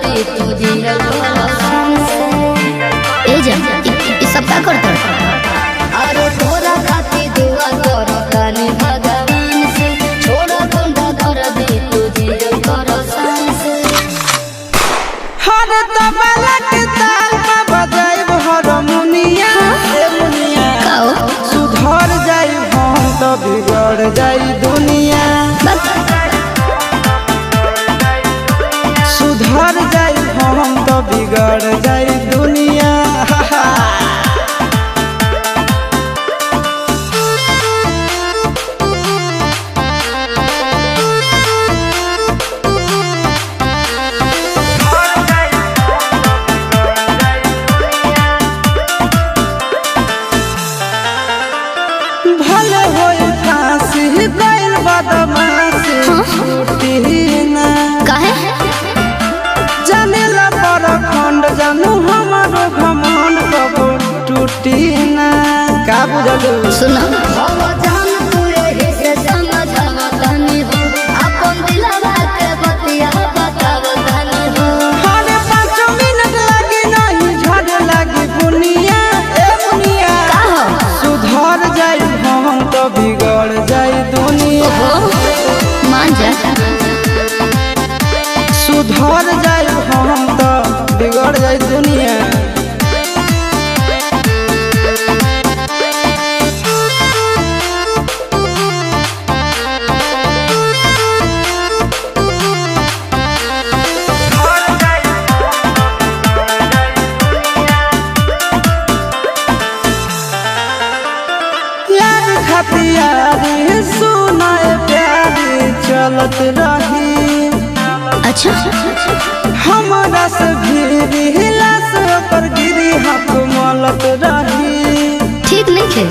दे तुझे ए जा ई सब का करत अरे तोरा खातिर दुआ करतानी भगवान से छोड़ा बंदा कर दे तुझे करसान से हर तबला के ताल में बजाइब हारमोनिया ए मुनिया सुधर जाई हम तो बिगड़ जाई दुनिया सुधर जाई हम तो बिगड़ जाई दुनिया भले होई फांसी गइल बदमाशी छूटी ना काहे जानेला पर खंड जानू हमारो घमंड कबो टूटी ना का बुझलू सुना बाबा जान तू एही से समझावा तनी हो अपन दिलवा के बतिया बतावतानी हो हर 5 मिनट लगी नहीं झड़ लगी बुनिया ए बुनिया का हो सुधर जाई हम तो बिगड़ जाई दुनिया मान जा सुधर जाई हम तो बिगड़ जाई दुनिया यार खतियारी सुनाए प्यारी चलत रही अच्छा हमारा से भी हिला से पर गिरी हाथ मलत रही ठीक नहीं खे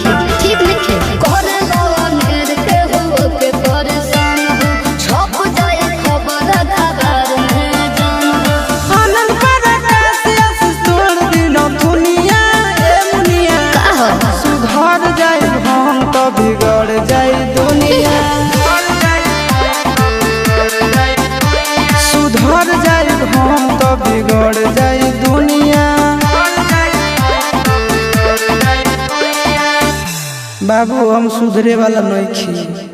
करे लवन गिर के हो के परेशान हो छप जाए खबर खबर में जान हो आनंद पर कैसे तोड़ दिनो दुनिया ए मुनिया का हो सुधर जाई हम तो बिगड़ जाई दुनिया सुधर जाई हम तो बिगड़ जाई दुनिया बाबू हम सुधरे वाला नहीं खी।